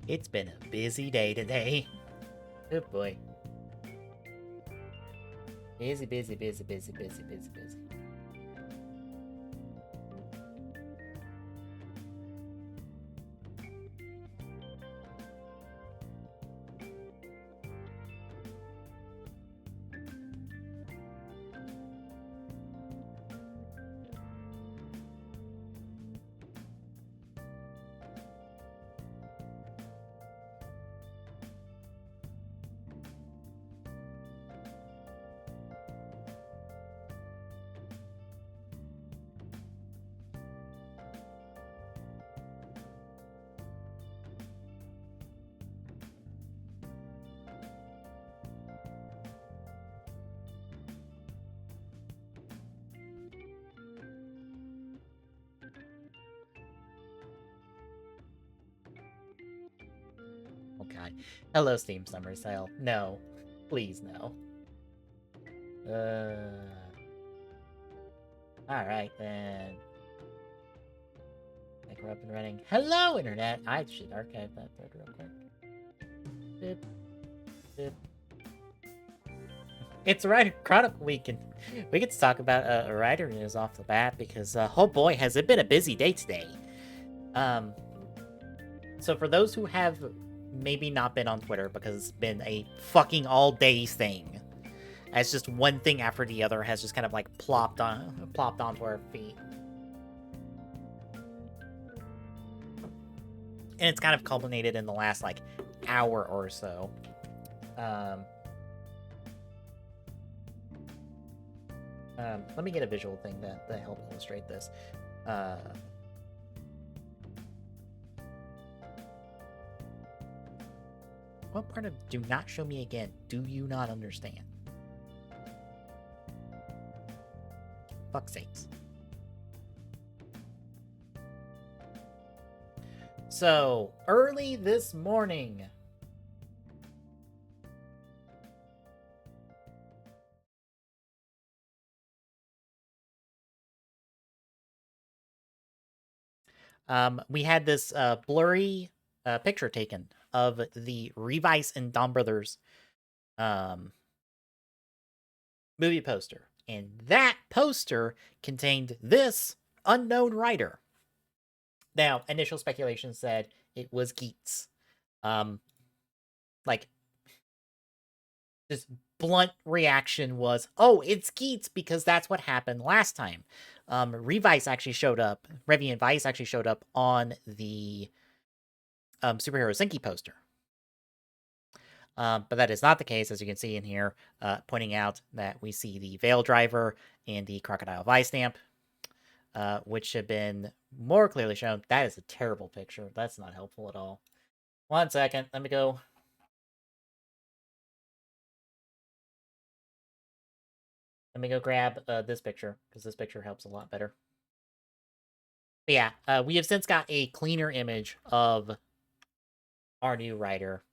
It's been a busy day today. Good boy. Busy, busy, busy, busy, busy, busy, busy. Okay. Hello, Steam Summer Sale. No. Please, no. Alright, then. Like we're up and running. Hello, Internet! I should archive that thread real quick. Bip. Bip. It's Writer Chronicle Week, and we get to talk about a writer news off the bat because, oh boy, has it been a busy day today. So for those who have maybe not been on Twitter because it's been a fucking all-day thing, as just one thing after the other has just kind of like plopped onto our feet. And it's kind of culminated in the last like hour or so. Let me get a visual thing that helps illustrate this. What part of do not show me again do you not understand? Fuck's sakes. So, early this morning, we had this blurry picture taken of the Revice and Don Brothers movie poster. And that poster contained this unknown writer. Now, initial speculation said it was Geets. Like, this blunt reaction was, oh, it's Geets because that's what happened last time. Revice actually showed up. Revi and Vice actually showed up on the Superhero Senki poster. But that is not the case, as you can see in here, pointing out that we see the Veil Driver and the Crocodile Vice stamp, which have been more clearly shown. That is a terrible picture. That's not helpful at all. 1 second. Let me go. Let me go grab this picture, because this picture helps a lot better. But yeah, we have since got a cleaner image of our new writer.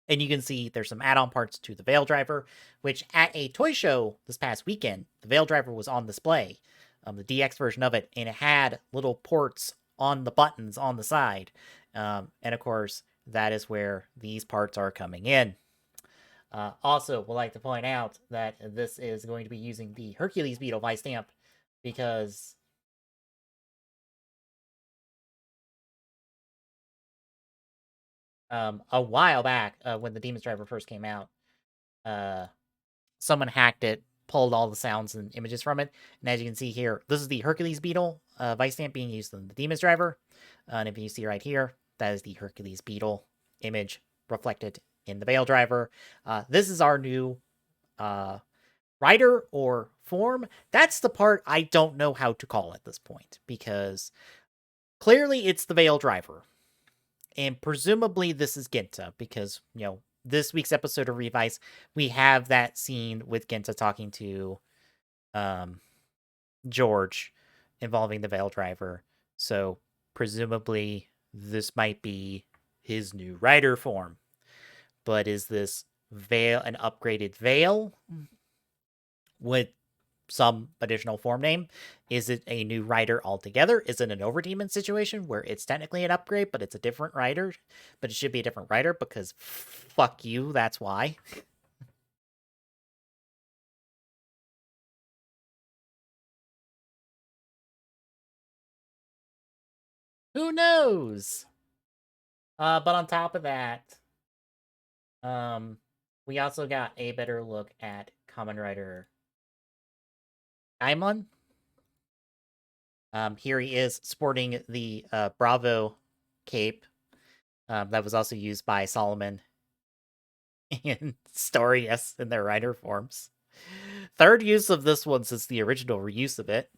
And you can see there's some add-on parts to the Veil Driver, which at a toy show this past weekend, the Veil Driver was on display, the DX version of it, and it had little ports on the buttons on the side. And of course, that is where these parts are coming in. Also, would like to point out that this is going to be using the Hercules Beetle Vice stamp because a while back, when the Demon's Driver first came out, someone hacked it, pulled all the sounds and images from it, and as you can see here, this is the Hercules Beetle Vice stamp being used in the Demon's Driver, and if you see right here, that is the Hercules Beetle image reflected in the Veil Driver. This is our new writer or form. That's the part I don't know how to call at this point, because clearly it's the Veil Driver. And presumably this is Genta, because, you know, this week's episode of Revice, we have that scene with Genta talking to George involving the Veil Driver. So presumably this might be his new writer form. But is this Veil an upgraded Veil? Would some additional form name. Is it a new rider altogether? Is it an Overdemon situation where it's technically an upgrade, but it's a different rider? But it should be a different rider because fuck you, that's why. Who knows? But on top of that, we also got a better look at Kamen Rider Daimon. Here he is sporting the Bravo cape that was also used by Solomon and Story S in their rider forms. Third use of this one since the original reuse of it.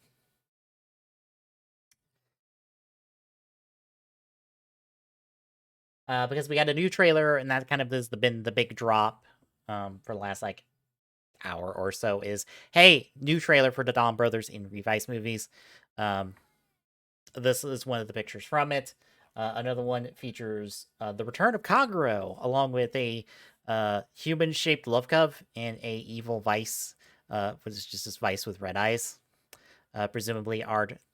Because we got a new trailer, and that kind of has been the big drop for the last like hour or so. Is hey, new trailer for the Dawn Brothers in Revice movies. This is one of the pictures from it. Another one features the return of Kaguro, along with a human-shaped love cove and a evil vice, which is just this vice with red eyes. Presumably,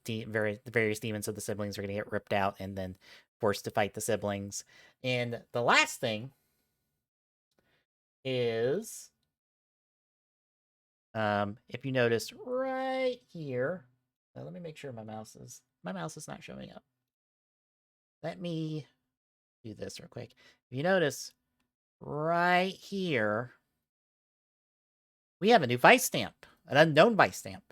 the various demons of the siblings are going to get ripped out and then forced to fight the siblings. And the last thing is, if you notice right here, let me make sure my mouse is not showing up. Let me do this real quick. If you notice right here, we have a new vice stamp, an unknown vice stamp.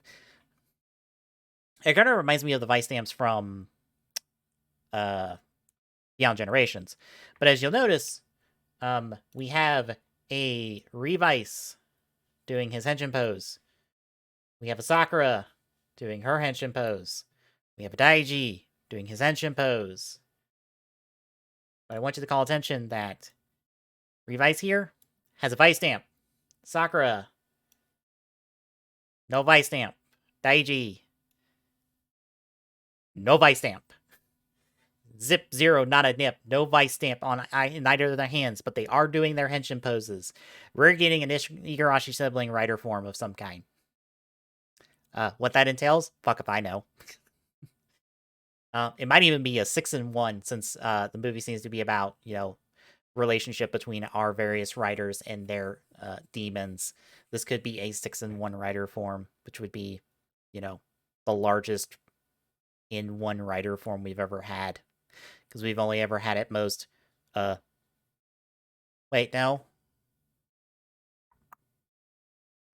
It kind of reminds me of the vice stamps from Beyond Generations. But as you'll notice, we have a Revice doing his henshin pose. We have a Sakura doing her henshin pose. We have a Daiji doing his henshin pose. But I want you to call attention that Revice here has a vice stamp. Sakura, no vice stamp. Daiji, no vice stamp. Zip zero, not a nip. No vice stamp on neither of their hands, but they are doing their henshin poses. We're getting an Igarashi sibling rider form of some kind. What that entails, fuck if I know. It might even be a 6-in-1 since the movie seems to be about, relationship between our various riders and their demons. This could be a 6-in-1 rider form, which would be, the largest in one rider form we've ever had. Because we've only ever had at most, wait, no.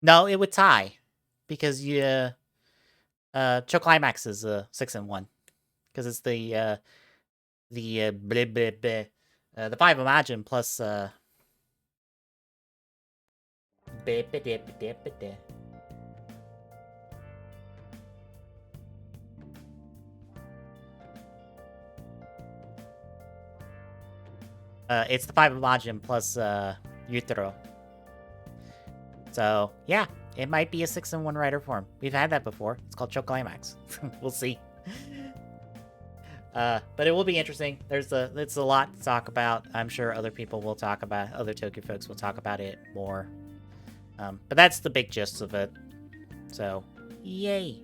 No, it would tie. Because Climax is a 6-in-1. Because it's the bleh, bleh, bleh. The 5 Imagine plus it's the 5 Imagine plus Utero. So yeah, it might be a 6-in-1 rider form. We've had that before. It's called Climax. We'll see. But it will be interesting. It's a lot to talk about. I'm sure other people will talk about, other Tokyo folks will talk about it more. But that's the big gist of it. So, yay.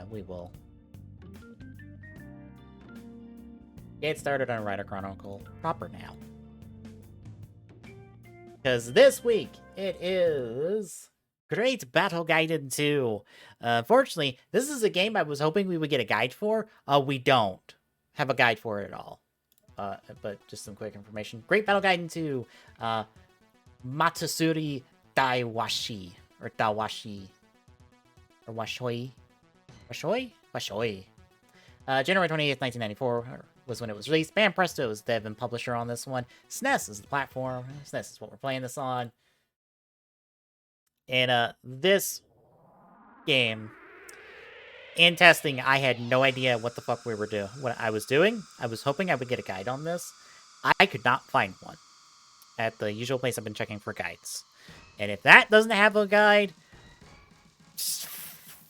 We will get started on Rider Chronicle proper now. Because this week, it is Great Battle Gaiden 2. Unfortunately, this is a game I was hoping we would get a guide for. We don't have a guide for it at all. But just some quick information. Great Battle Gaiden 2. Matsuri Daiwashi. Or Dawashi. Or Washoi. Washoi? Washoi. January 28th, 1994 was when it was released. Bam Presto is dev and publisher on this one. SNES is the platform. SNES is what we're playing this on. And this game, in testing, I had no idea what the fuck we were doing. What I was doing, I was hoping I would get a guide on this. I could not find one at the usual place I've been checking for guides. And if that doesn't have a guide,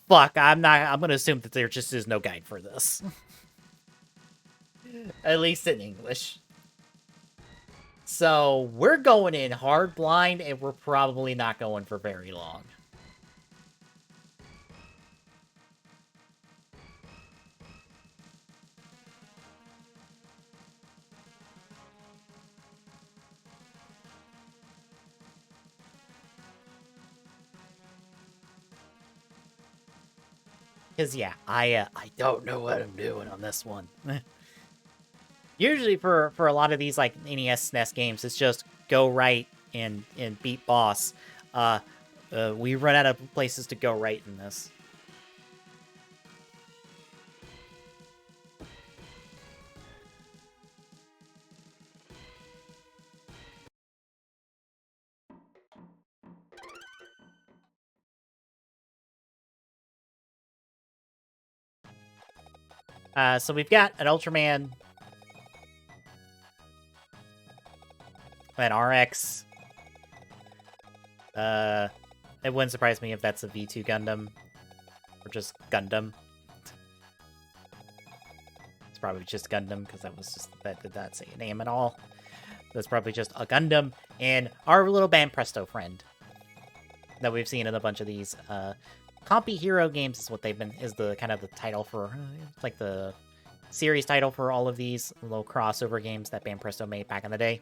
fuck, I'm gonna assume that there just is no guide for this. At least in English. So, we're going in hard blind, and we're probably not going for very long. Because, yeah, I don't know what I'm doing on this one. Usually for a lot of these, like, NES, SNES games, it's just go right and beat boss. We run out of places to go right in this. So we've got an Ultraman, an RX. It wouldn't surprise me if that's a V2 Gundam, or just Gundam. It's probably just Gundam, because that did not say a name at all. That's probably just a Gundam, and our little Banpresto friend that we've seen in a bunch of these. Compy Hero games is what they've been, is the kind of the title for, like the series title for all of these little crossover games that Banpresto made back in the day.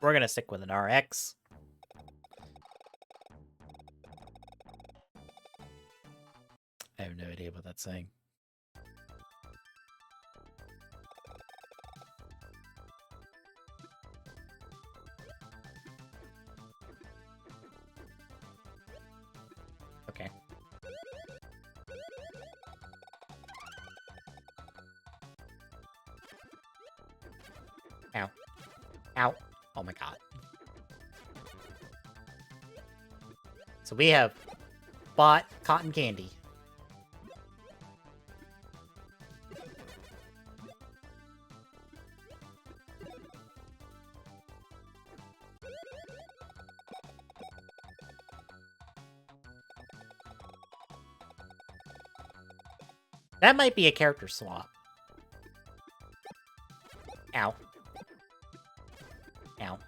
We're gonna stick with an RX. I have no idea what that's saying. Okay. Ow. Ow. Oh my god. So we have bought cotton candy. That might be a character swap. Ow. Ow.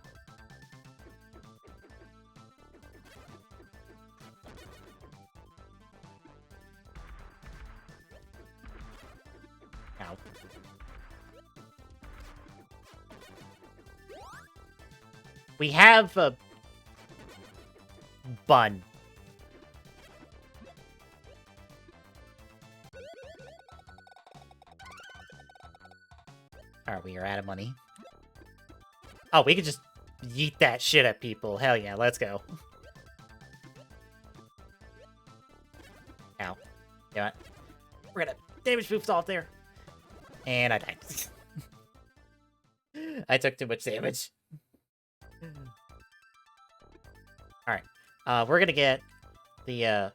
Ow. We have a bun. Alright, we are out of money. Oh, we could just yeet that shit at people. Hell yeah, let's go. Ow. You know what? We're gonna damage boofs off there. And I died. I took too much damage. Alright. We're gonna get the,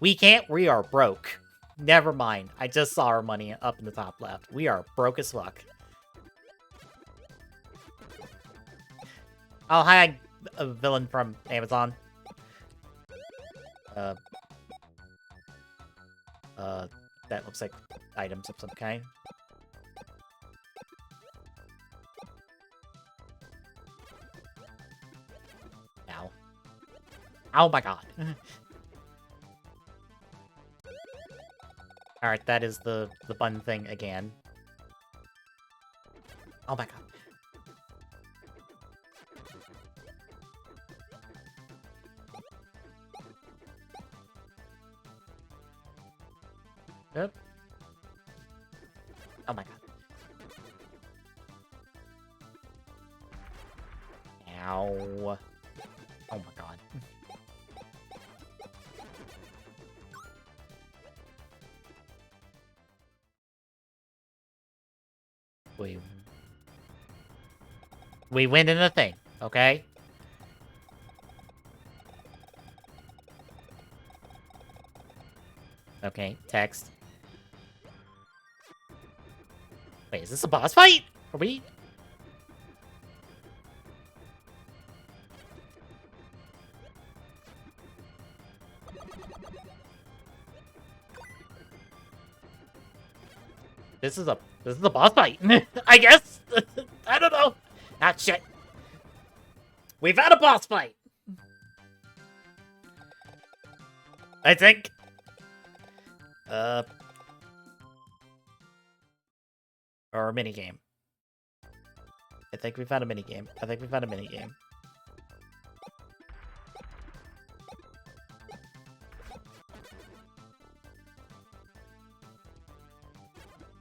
We can't, we are broke. Never mind. I just saw our money up in the top left. We are broke as fuck. Oh, hi, a villain from Amazon. That looks like items of some kind. Ow. Oh my god. Alright, that is the bun thing again. Oh my god. Yep. Oh my god. Ow. Oh my god. We win in the thing, okay? Okay, text. Wait, is this a boss fight? Are we? This is a boss fight. I guess. I don't know. Ah, shit. We've had a boss fight. I think. Or a mini game. I think we found a mini game.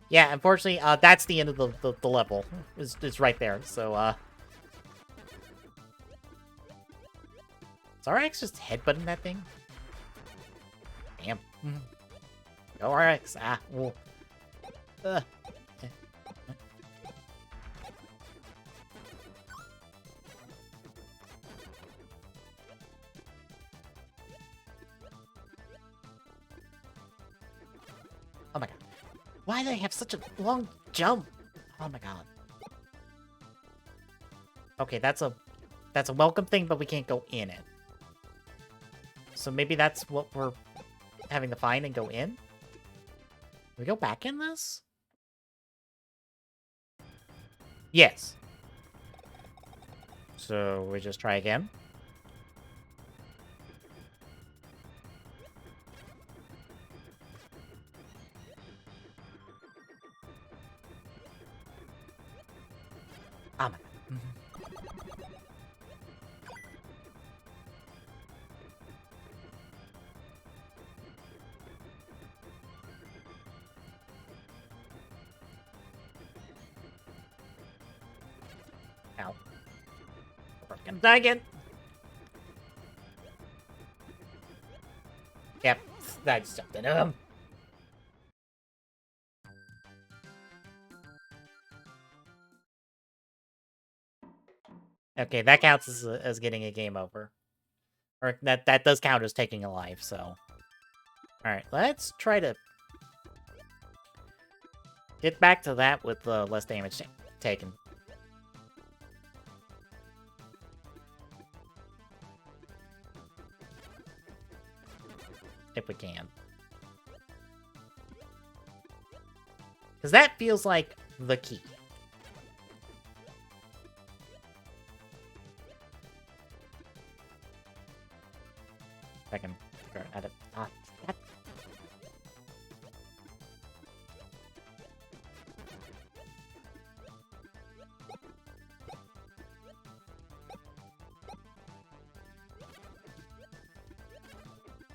Yeah, unfortunately, that's the end of the level. It's right there. So, is RX just headbutting that thing? Damn. Go RX. Ah. Well. Oh my god. Why do they have such a long jump? Oh my god. Okay, that's a welcome thing, but we can't go in it. So maybe that's what we're having to find and go in? Can we go back in this? Yes. So we just try again. Oh my god. Ow. We're gonna die again. Yep. I just jumped into him. Okay, that counts as getting a game over. Or that does count as taking a life, so. Alright, let's try to get back to that with less damage taken. If we can. Because that feels like the key. If I can figure out how to... that...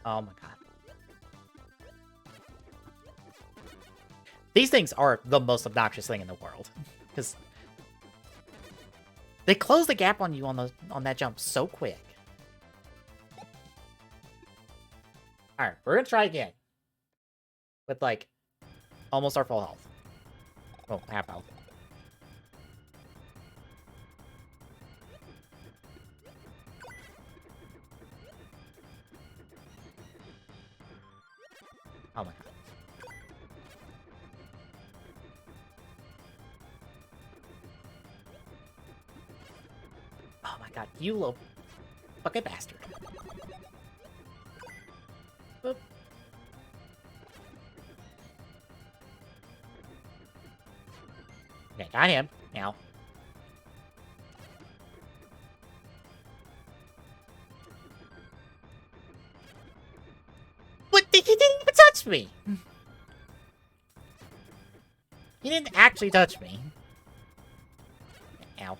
Oh my god. These things are the most obnoxious thing in the world. Because they close the gap on you on that jump so quick. Alright, we're gonna try again. With, like, almost our full health. Well, half health. Oh my god. Oh my god, you little fucking bastard. Boop. Okay, got him. Now. What? He didn't even touch me! He didn't actually touch me. Ow.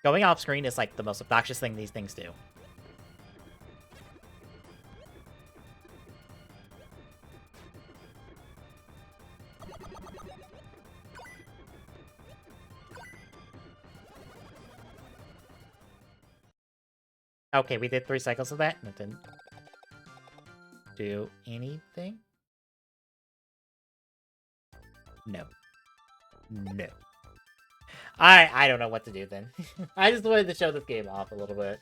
Going off screen is like the most obnoxious thing these things do. Okay, we did 3 cycles of that, and it didn't do anything. No. No. I don't know what to do then. I just wanted to show this game off a little bit.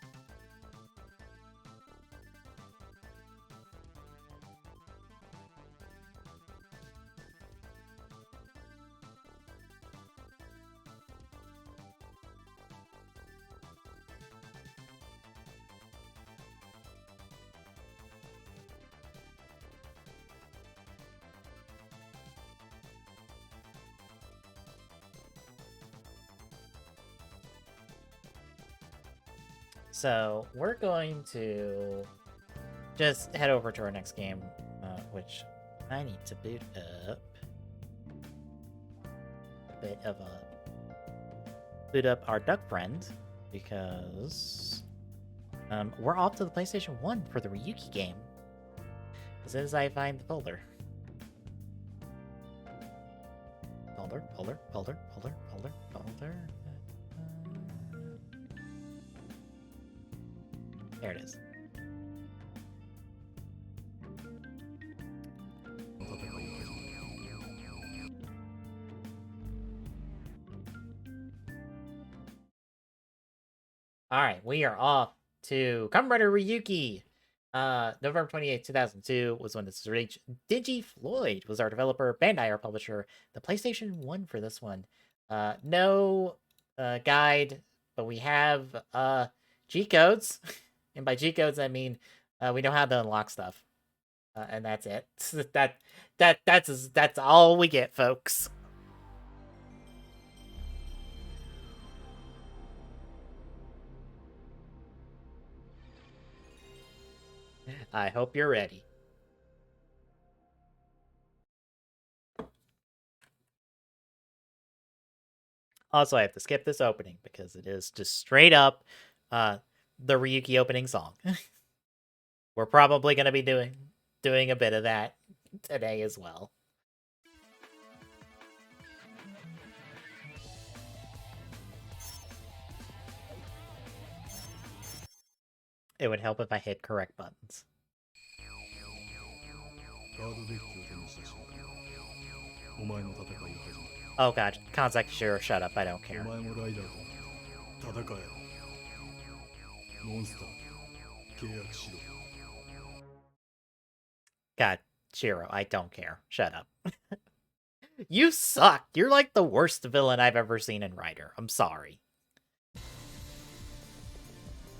So we're going to just head over to our next game, which I need to boot up. Boot up our duck friend, because we're off to the PlayStation 1 for the Ryuki game. As soon as I find the folder. Folder. There it is. Alright, we are off to Kamen Rider Ryuki. November 28th, 2002 was when this was released. Digi Floyd was our developer, Bandai our publisher. The PlayStation 1 for this one. No guide, but we have G-codes. And by G-codes, I mean we know how to unlock stuff. And that's it. That's all we get, folks. I hope you're ready. Also, I have to skip this opening because it is just straight up the Ryuki opening song. We're probably going to be doing a bit of that today as well. It would help if I hit correct buttons. Oh god, Kanzaki Shiro, shut up, I don't care. God, Shiro, I don't care. Shut up. You suck! You're like the worst villain I've ever seen in Rider. I'm sorry.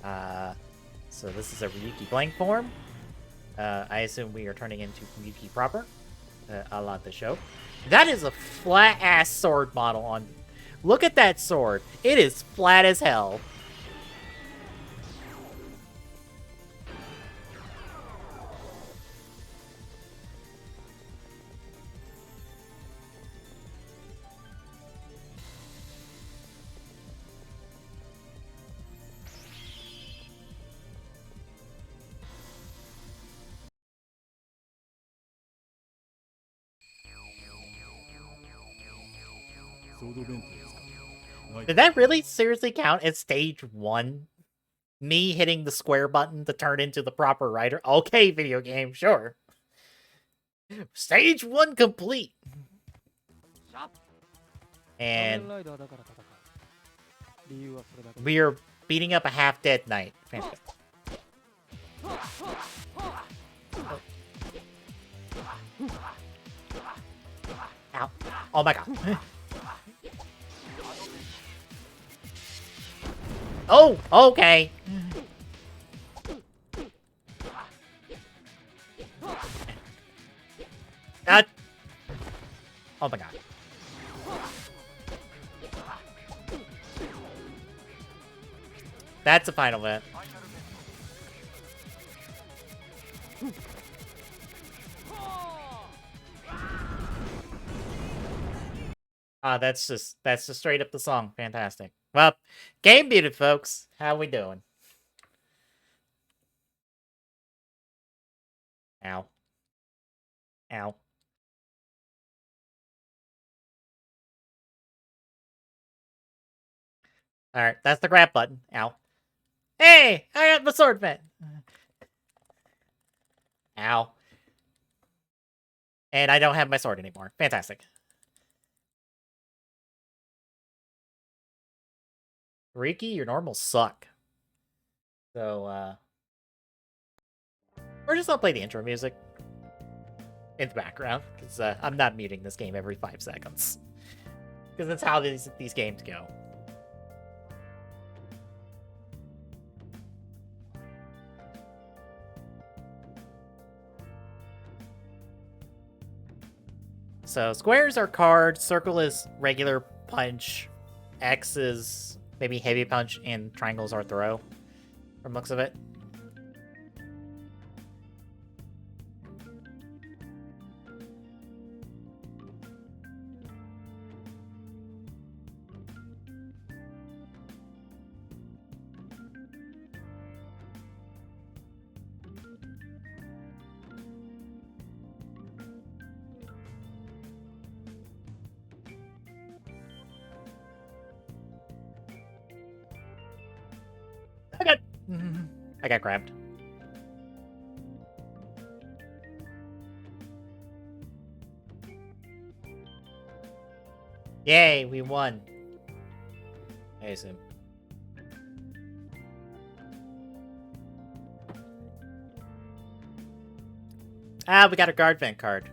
So this is a Ryuki blank form. I assume we are turning into Ryuki proper. A la the show. That is a flat-ass sword model on... Look at that sword. It is flat as hell. Did that really seriously count as stage 1? Me hitting the square button to turn into the proper Rider? Okay, video game, sure. Stage 1 complete! And we are beating up a half-dead knight. Fantastic. Ow. Oh my god. Oh, okay. Oh my god. That's a final bit. That's just straight up the song. Fantastic. Well, game muted, folks. How we doing? Ow. Ow. Alright, that's the grab button. Ow. Hey! I got my sword fit! Ow. And I don't have my sword anymore. Fantastic. Ryuki, your normals suck. So, we're just gonna play the intro music in the background, because I'm not muting this game every 5 seconds. Because that's how these games go. So squares are card, circle is regular punch, X is maybe heavy punch, and triangles are throw. from looks of it. I got grabbed. Yay, we won. I assume. Ah, we got a guard vent card.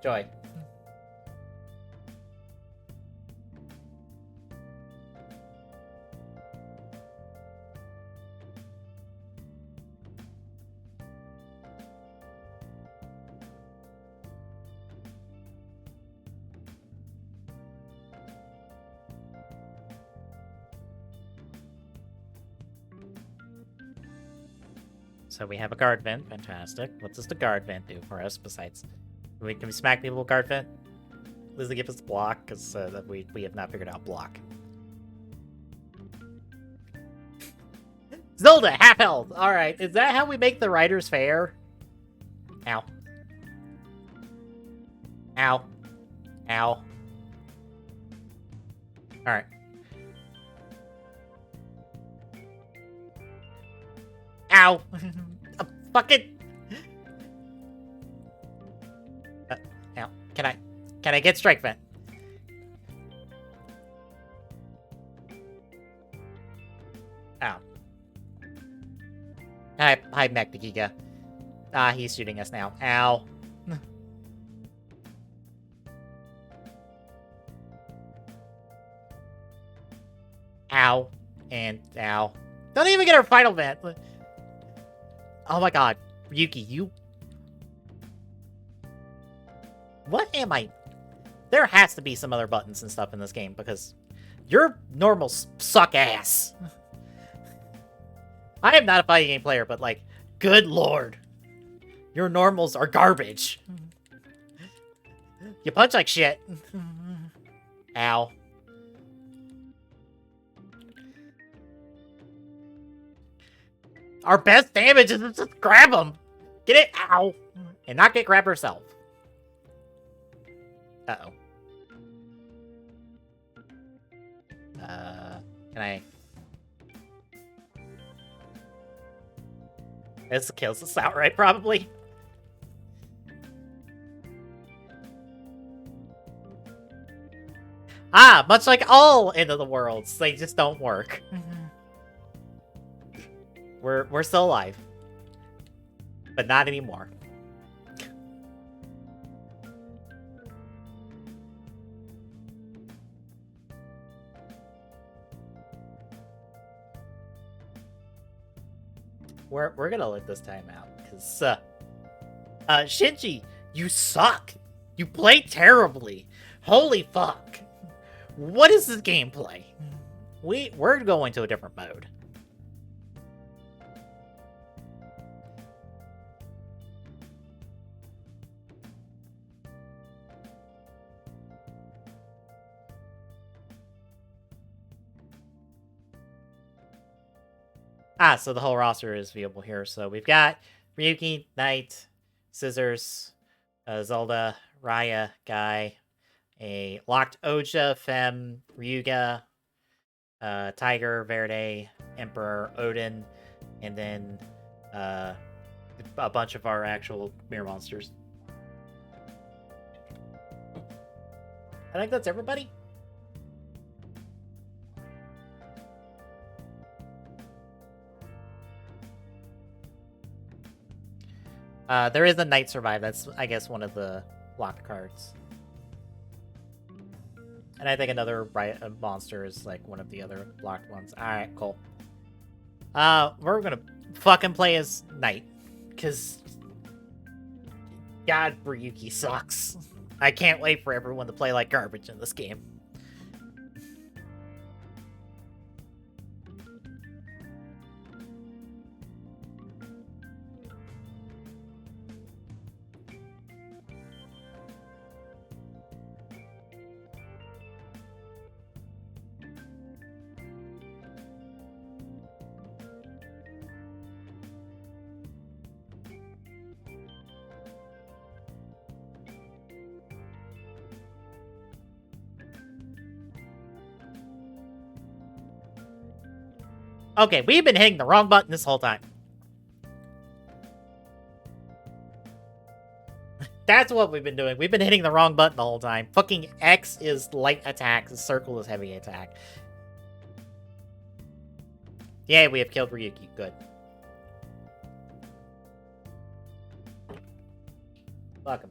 Joy. So we have a guard vent. Fantastic. What does the guard vent do for us besides... Can we smack people with guard vent? Does it give us block? Because we have not figured out block. Zelda, half health! Alright, is that how we make the riders fair? Ow. Ow. Ow. Alright. Ow! Fucking... Ow. Can I get strike vent? Ow. Hi, Magnagiga. Ah, he's shooting us now. Ow. Ow. And ow. Don't even get our final vent. Oh my god. Ryuki, you... What am I... There has to be some other buttons and stuff in this game, because your normals suck ass. I am not a fighting game player, but, like, good lord. Your normals are garbage. You punch like shit. Ow. Our best damage is to just grab him. Get it? Ow. And not get grabbed herself. Uh-oh. Can I... This kills us outright, probably. Ah, much like all End of the Worlds, they just don't work. We're still alive. But not anymore. We're gonna let this time out, because, Shinji, you suck! You play terribly! Holy fuck! What is this gameplay? We're going to a different mode. Ah, so the whole roster is viewable here. So we've got Ryuki, Knight, Scissors, Zelda, Raya, Guy, a locked Oja, Fem, Ryuga, Tiger, Verde, Emperor, Odin, and then a bunch of our actual mirror monsters. I think that's everybody. There is a Knight Survive. That's, I guess, one of the locked cards. And I think another monster is, like, one of the other locked ones. Alright, cool. We're gonna fucking play as Knight. Because... God, Ryuki sucks. I can't wait for everyone to play like garbage in this game. Okay, we've been hitting the wrong button this whole time. That's what we've been doing. We've been hitting the wrong button the whole time. Fucking X is light attack. Circle is heavy attack. Yay, we have killed Ryuki. Good. Fuck him.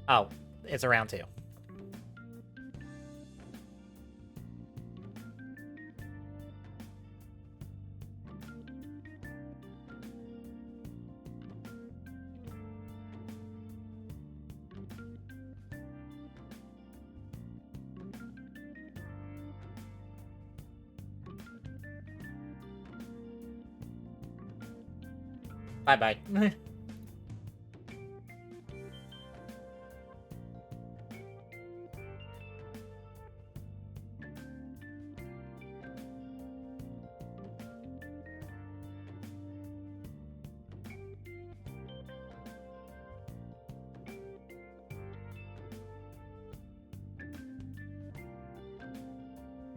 Oh, it's a round 2. Bye-bye.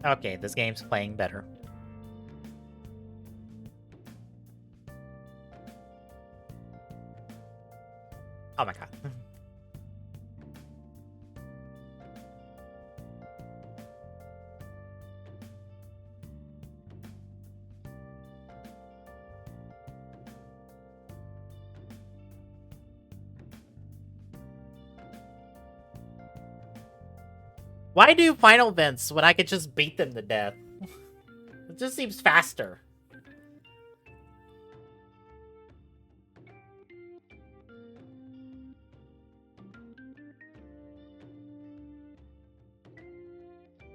Okay, this game's playing better. Oh my god. Why do final events when I could just beat them to death? It just seems faster.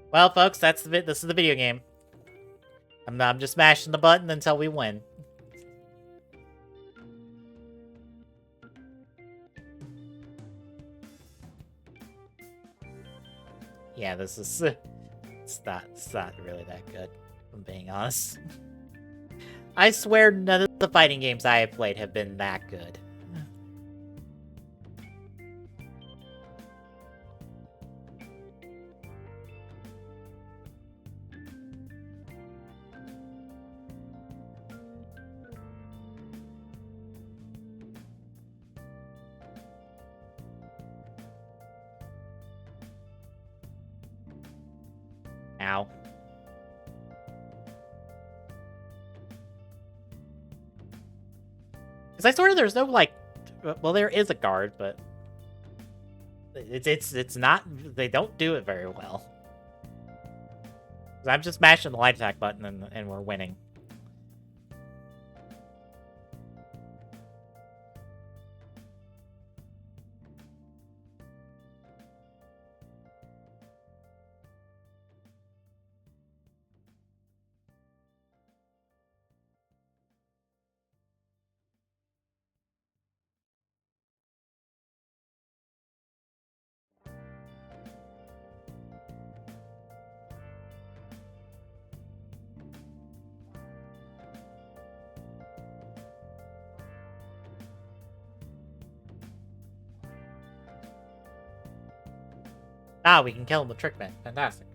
Well, folks, this is the video game. I'm just mashing the button until we win. Yeah, this is... It's not really that good, if I'm being honest. I swear none of the fighting games I have played have been that good. Ow. Because I swear there's no, like... Well, there is a guard, but... It's not... They don't do it very well. I'm just mashing the light attack button and we're winning. Ah, we can kill him with Trick Man. Fantastic.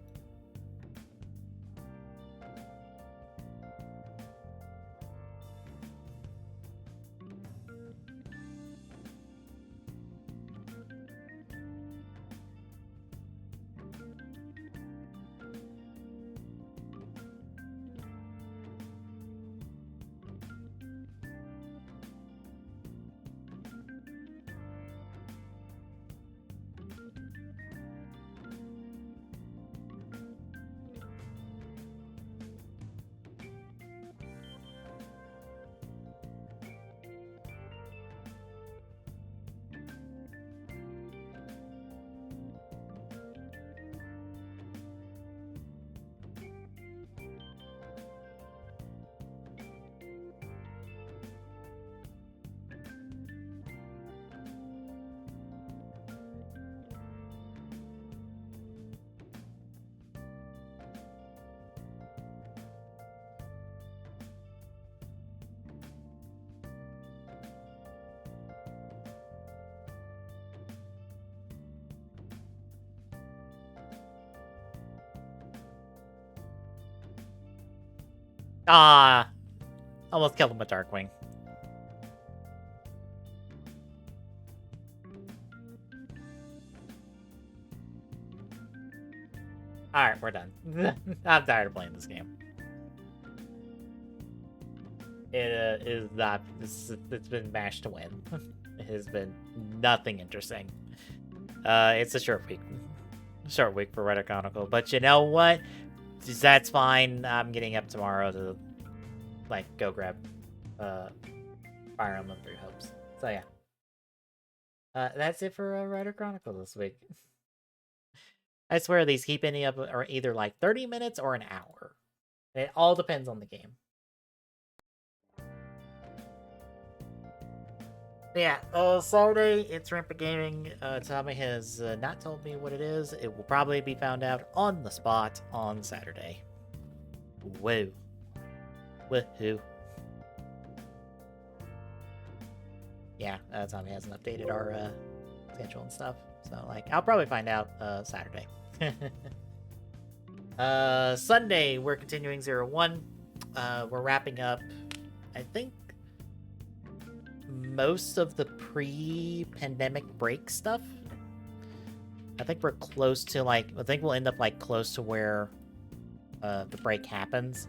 Ah, almost killed him with Darkwing. Alright, we're done. I'm tired of playing this game. It is not... It's been mashed to win. It has been nothing interesting. It's a short week. Short week for Reddit Chronicle. But you know what? That's fine. I'm getting up tomorrow to, like, go grab Fire Emblem Three Hopes. So, yeah. That's it for Reddit Chronicle this week. I swear these keep ending up or either like 30 minutes or an hour. It all depends on the game. Yeah, Saturday, it's Rampant Gaming. Tommy has not told me what it is. It will probably be found out on the spot on Saturday. Whoa. Woohoo. Yeah, Tommy hasn't updated our schedule and stuff. So, like, I'll probably find out Saturday. Sunday, we're continuing 0-1. We're wrapping up, I think, most of the pre-pandemic break stuff. I think we're close to, like, I think we'll end up, like, close to where the break happens.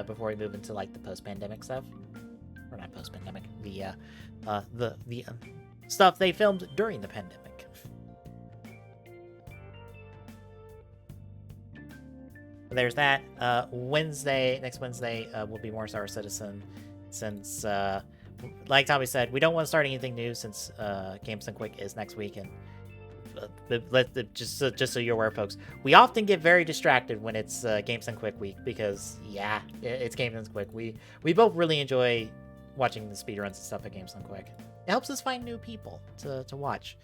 Before we move into, like, the post-pandemic stuff. Or not post-pandemic. The stuff they filmed during the pandemic. There's that. Next Wednesday, will be more Star Citizen, since, like Tommy said, we don't want to start anything new since Games Done Quick is next week, and just so you're aware, folks, we often get very distracted when it's Games Done Quick week, because, yeah, it's Games Done Quick. We both really enjoy watching the speedruns and stuff at Games Done Quick. It helps us find new people to watch.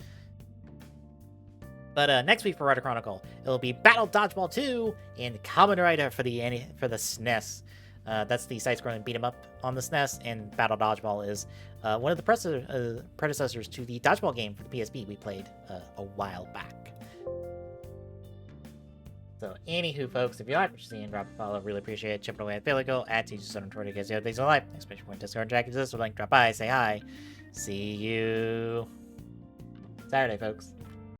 But next week for Rider Chronicle, it'll be Battle Dodgeball 2 and Kamen Rider for the SNES. That's the side-scrolling beat 'em up on the SNES, and Battle Dodgeball is one of the predecessors to the dodgeball game for the PSP we played a while back. So, anywho, folks, if you like what you're seeing, drop a follow. Really appreciate it. Chip it away at Filico, at TJ7 on Twitter. Guys, the other things in life. Especially when Discord and Jack exists. Link, drop by, say hi. See you Saturday, folks.